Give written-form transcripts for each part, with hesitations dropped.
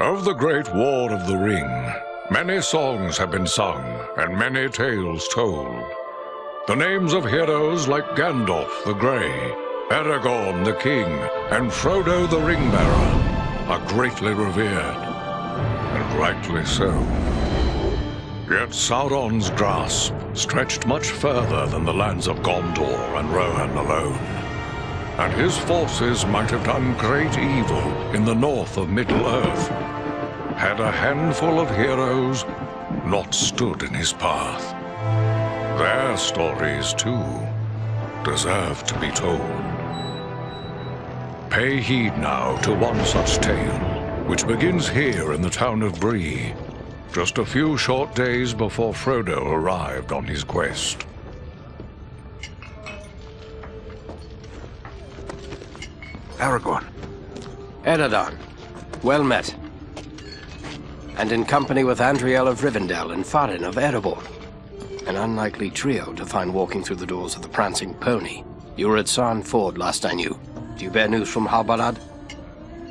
Of the Great War of the Ring, many songs have been sung and many tales told. The names of heroes like Gandalf the Grey, Aragorn the King, and Frodo the Ring-Bearer are greatly revered, and rightly so. Yet Sauron's grasp stretched much further than the lands of Gondor and Rohan alone, and his forces might have done great evil in the north of Middle-earth, had a handful of heroes not stood in his path. Their stories, too, deserve to be told. Pay heed now to one such tale, which begins here in the town of Bree, just a few short days before Frodo arrived on his quest. Aragorn. Eredon, well met. And in company with Andriel of Rivendell and Farin of Erebor. An unlikely trio to find walking through the doors of the Prancing Pony. You were at Sarn Ford last I knew. Do you bear news from Halbarad?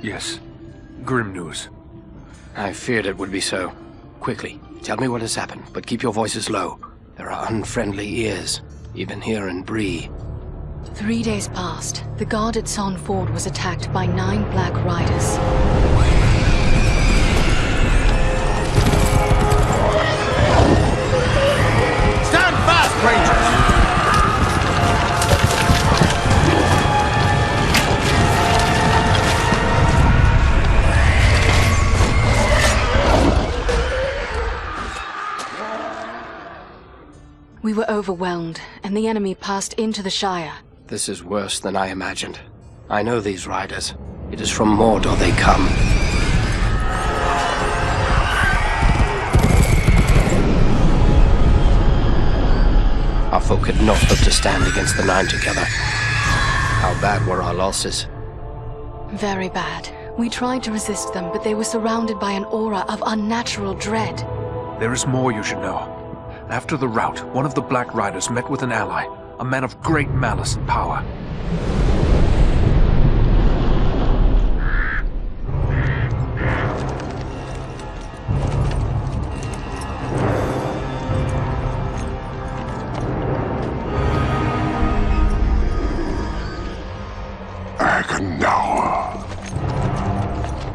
Yes. Grim news. I feared it would be so. Quickly, tell me what has happened, but keep your voices low. There are unfriendly ears, even here in Bree. 3 days passed. The guard at Sarn Ford was attacked by 9 Black Riders. Stand fast, Rangers! We were overwhelmed, and the enemy passed into the Shire. This is worse than I imagined. I know these riders. It is from Mordor they come. Our folk had not hoped to stand against the 9 together. How bad were our losses? Very bad. We tried to resist them, but they were surrounded by an aura of unnatural dread. There is more you should know. After the rout, one of the Black Riders met with an ally, a man of great malice and power.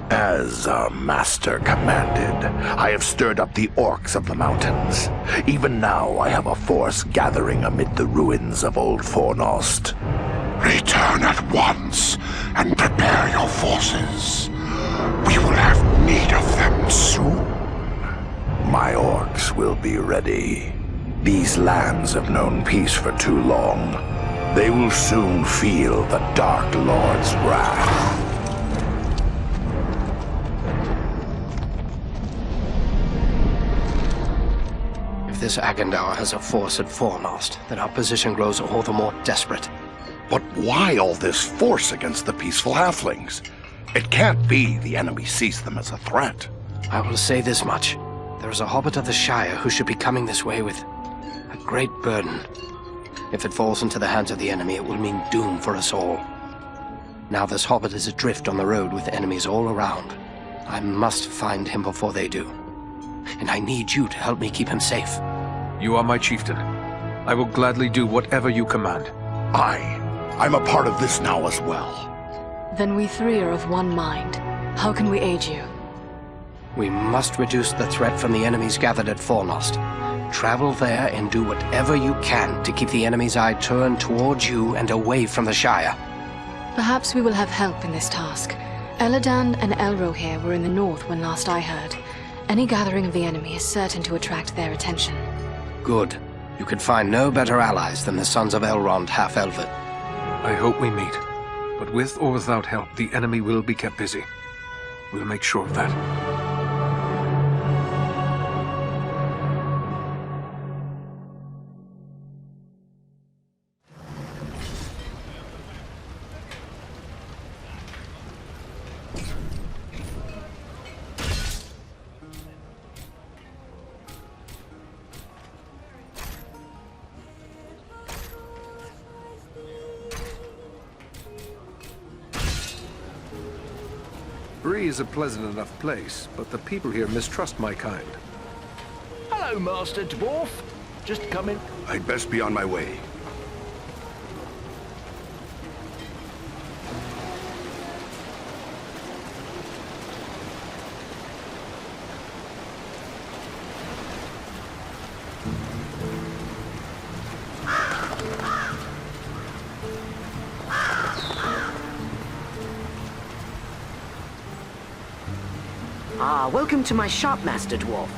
As our master commanded, I have stirred up the orcs of the mountains. Even now I have a force gathering amid the ruins of Old Fornost. Return at once and prepare your forces. We will have need of them soon. My orcs will be ready. These lands have known peace for too long. They will soon feel the Dark Lord's wrath. If this Agandaur has a force at Fornost, then our position grows all the more desperate. But why all this force against the peaceful halflings? It can't be the enemy sees them as a threat. I will say this much. There is a hobbit of the Shire who should be coming this way with a great burden. If it falls into the hands of the enemy, it will mean doom for us all. Now this hobbit is adrift on the road with enemies all around. I must find him before they do. And I need you to help me keep him safe. You are my chieftain. I will gladly do whatever you command. I'm a part of this now as well. Then we 3 are of one mind. How can we aid you? We must reduce the threat from the enemies gathered at Fornost. Travel there and do whatever you can to keep the enemy's eye turned towards you and away from the Shire. Perhaps we will have help in this task. Eladan and Elrohir were in the north when last I heard. Any gathering of the enemy is certain to attract their attention. Good. You could find no better allies than the sons of Elrond half-elvet. I hope we meet. But with or without help, the enemy will be kept busy. We'll make sure of that. Bree is a pleasant enough place, but the people here mistrust my kind. Hello, Master Dwarf. Just coming. I'd best be on my way. Ah, welcome to my shop, Master Dwarf.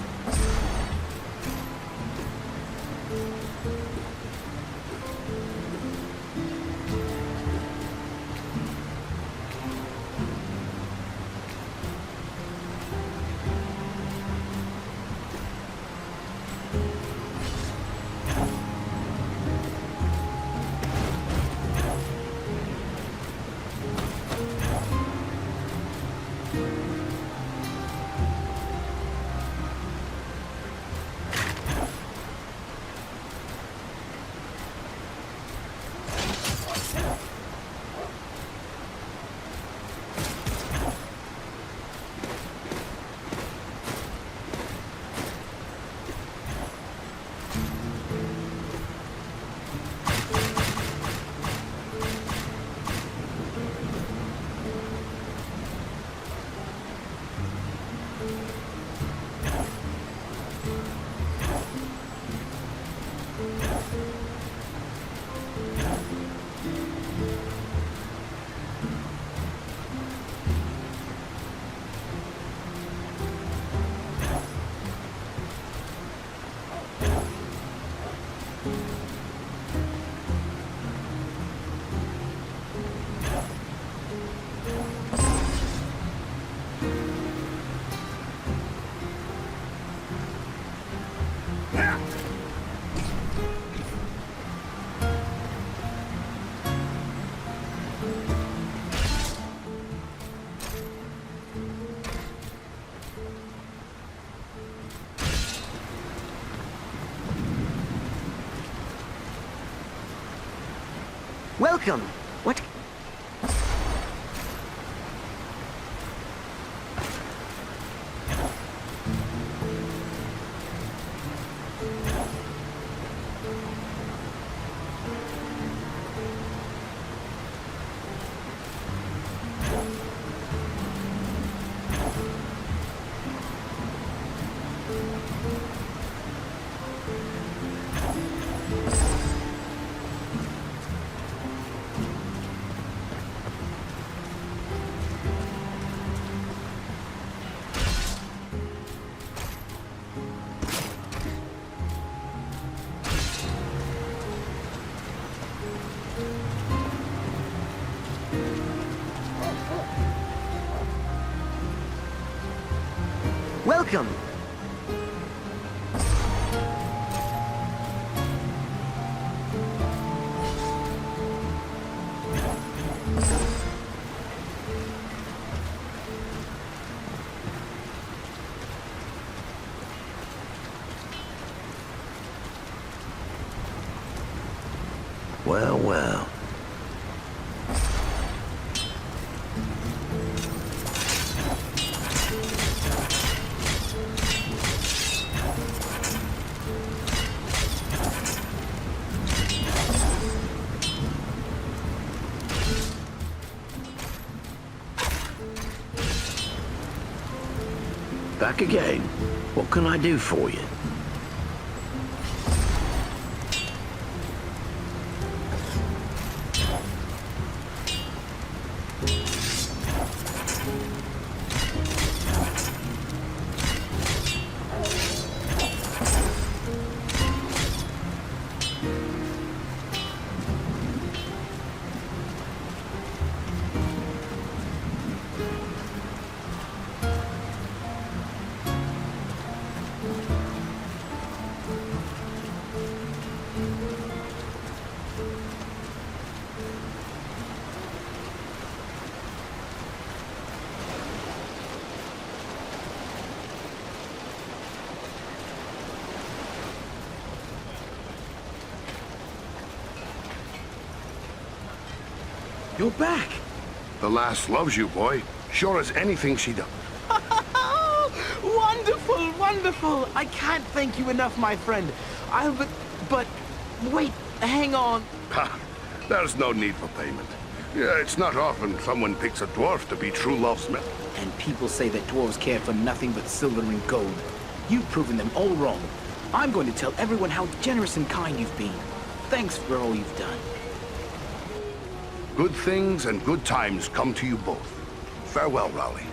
Welcome. What? Welcome. Well, well. Back again. What can I do for you? You're back. The lass loves you, boy. Sure as anything she does. Wonderful, wonderful. I can't thank you enough, my friend. But wait, hang on. Ha! There's no need for payment. Yeah, it's not often someone picks a dwarf to be true love's mate. And people say that dwarves care for nothing but silver and gold. You've proven them all wrong. I'm going to tell everyone how generous and kind you've been. Thanks for all you've done. Good things and good times come to you both. Farewell, Rowley.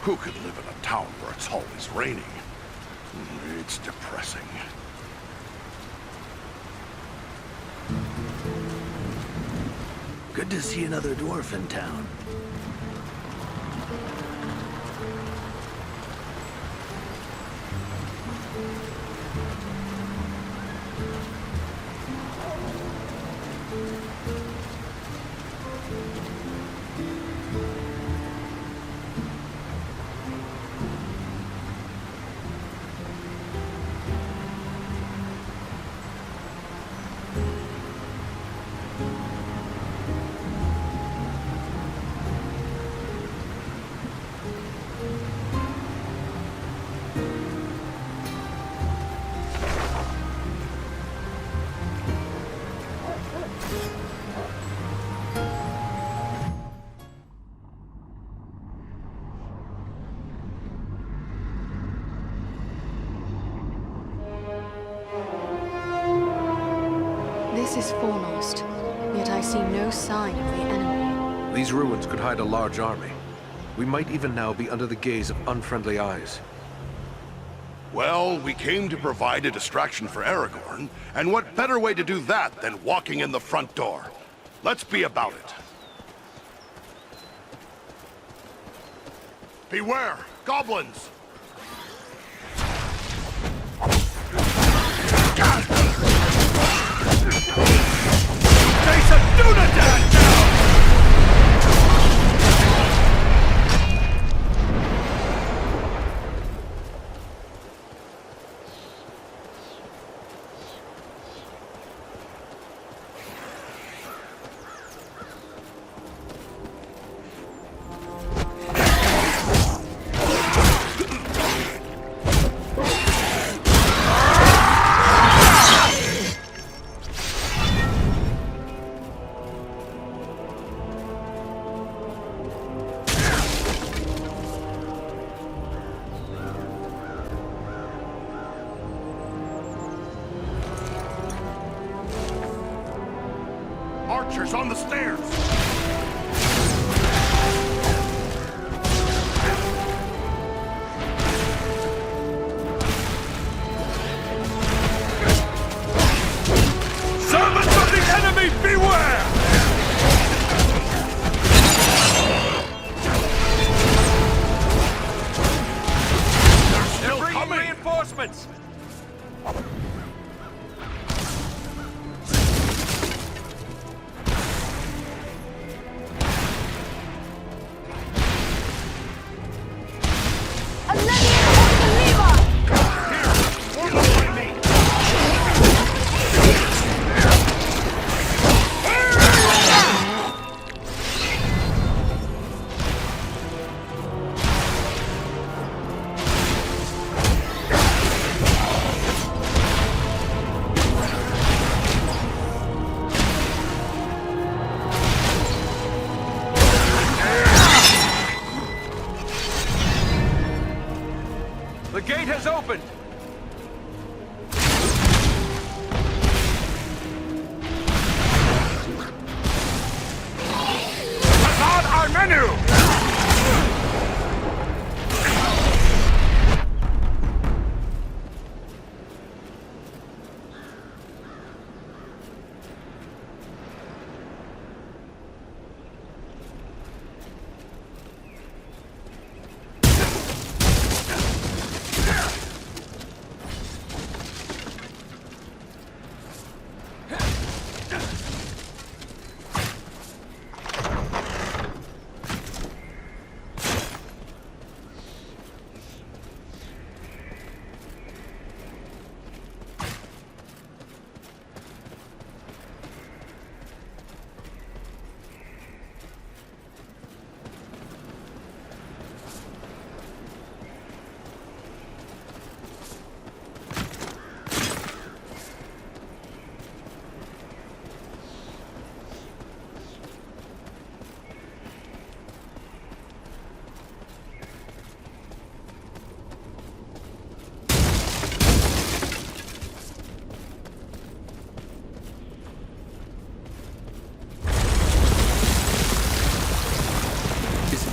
Who could live in a town where it's always raining? It's depressing. Good to see another dwarf in town. This is Fornost, yet I see no sign of the enemy. These ruins could hide a large army. We might even now be under the gaze of unfriendly eyes. Well, we came to provide a distraction for Aragorn, and what better way to do that than walking in the front door? Let's be about it. Beware! Goblins! Jason, do the dance now! Archers on the stairs! Servants of the enemy, beware! They're still coming! Reinforcements! gate has opened! Hazard our menu!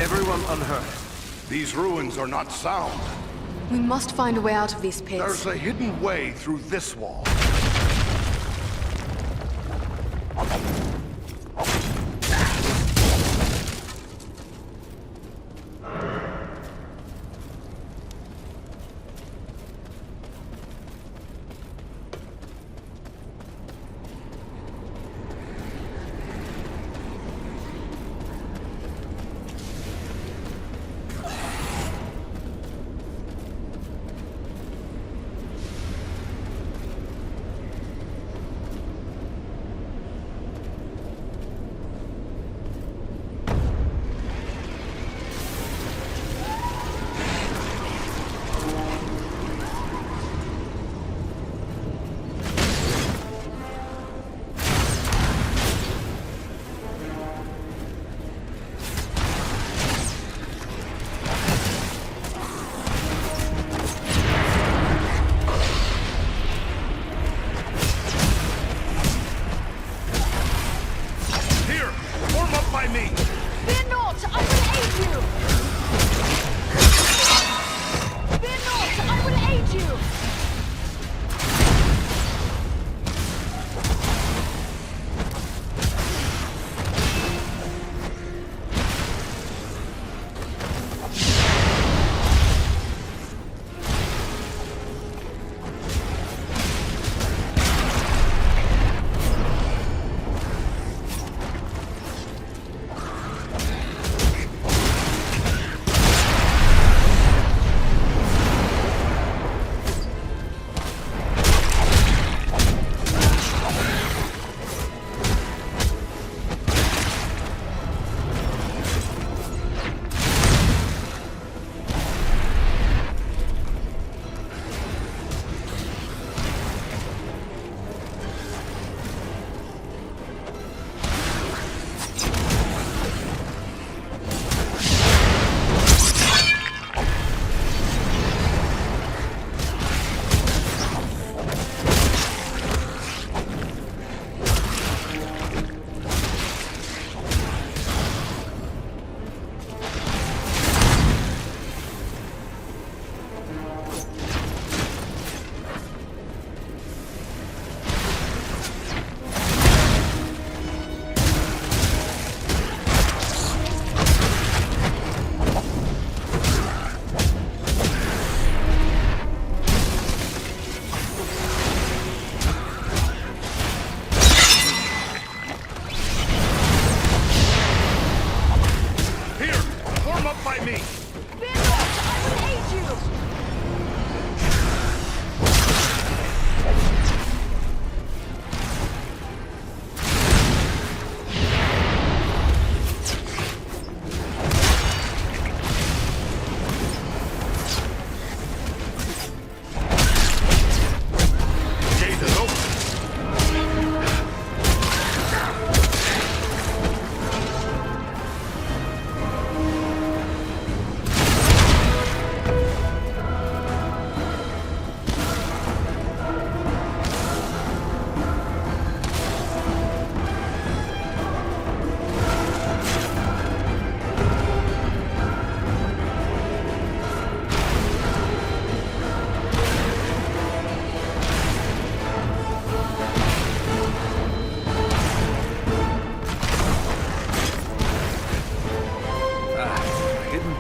Everyone unhurt. These ruins are not sound. We must find a way out of these pits. There's a hidden way through this wall.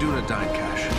Dunedain cache.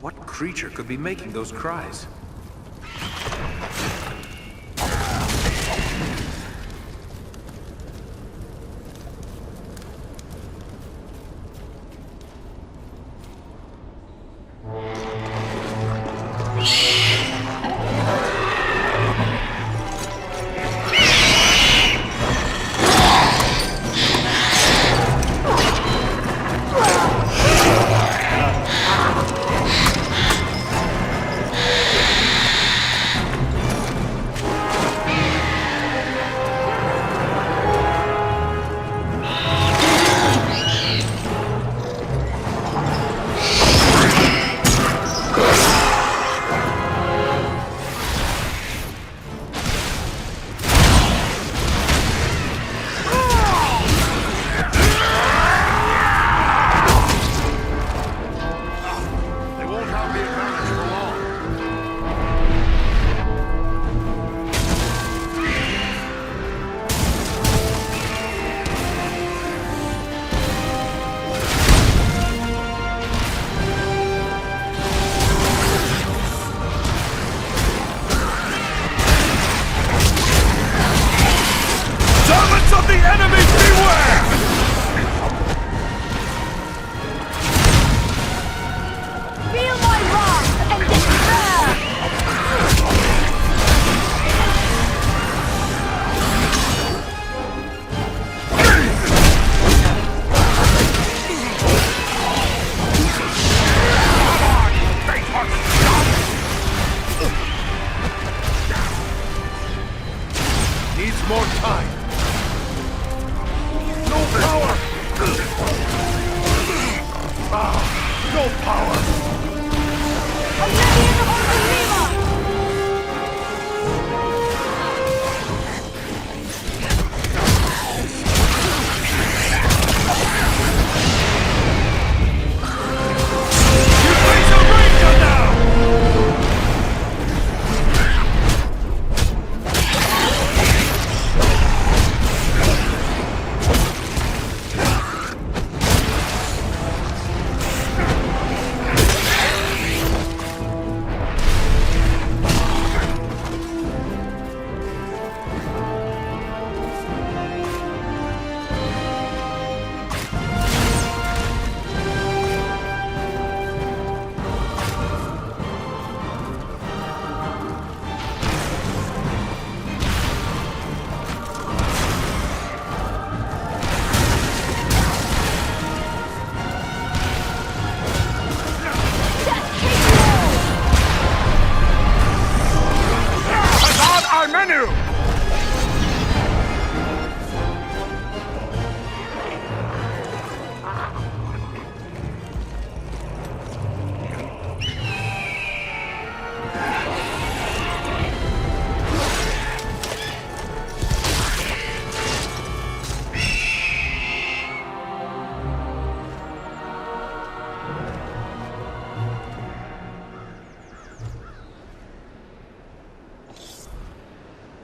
What creature could be making those cries?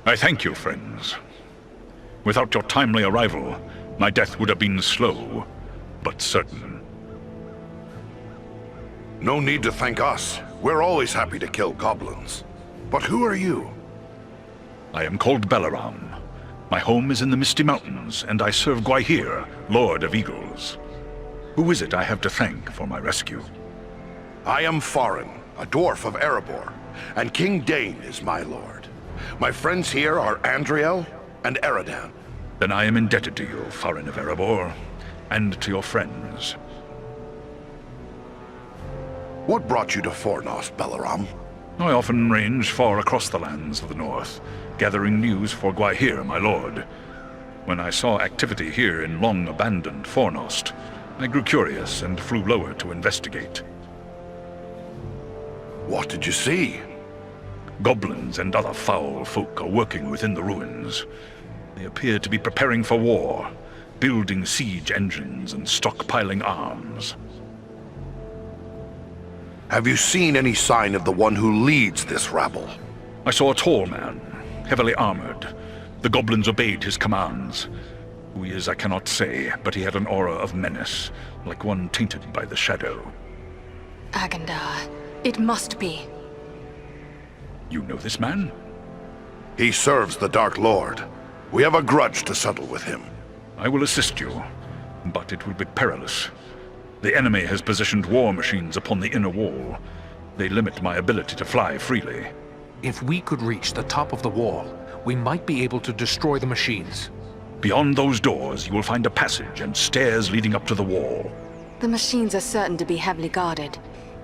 I thank you, friends. Without your timely arrival, my death would have been slow, but certain. No need to thank us. We're always happy to kill goblins. But who are you? I am called Balaram. My home is in the Misty Mountains, and I serve Gwaihir, Lord of Eagles. Who is it I have to thank for my rescue? I am Farin, a dwarf of Erebor, and King Dane is my lord. My friends here are Andriel and Eridan. Then I am indebted to you, Farin of Erebor, and to your friends. What brought you to Fornost, Belaram? I often range far across the lands of the north, gathering news for Gwaihir, my lord. When I saw activity here in long-abandoned Fornost, I grew curious and flew lower to investigate. What did you see? Goblins and other foul folk are working within the ruins. They appear to be preparing for war, building siege engines and stockpiling arms. Have you seen any sign of the one who leads this rabble? I saw a tall man, heavily armored. The goblins obeyed his commands. Who he is I cannot say, but he had an aura of menace, like one tainted by the shadow. Agandar. It must be. You know this man? He serves the Dark Lord. We have a grudge to settle with him. I will assist you, but it will be perilous. The enemy has positioned war machines upon the inner wall. They limit my ability to fly freely. If we could reach the top of the wall, we might be able to destroy the machines. Beyond those doors, you will find a passage and stairs leading up to the wall. The machines are certain to be heavily guarded.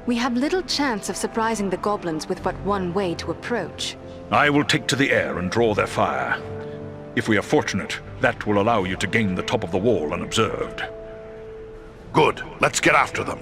We have little chance of surprising the goblins with but one way to approach. I will take to the air and draw their fire. If we are fortunate, that will allow you to gain the top of the wall unobserved. Good. Let's get after them.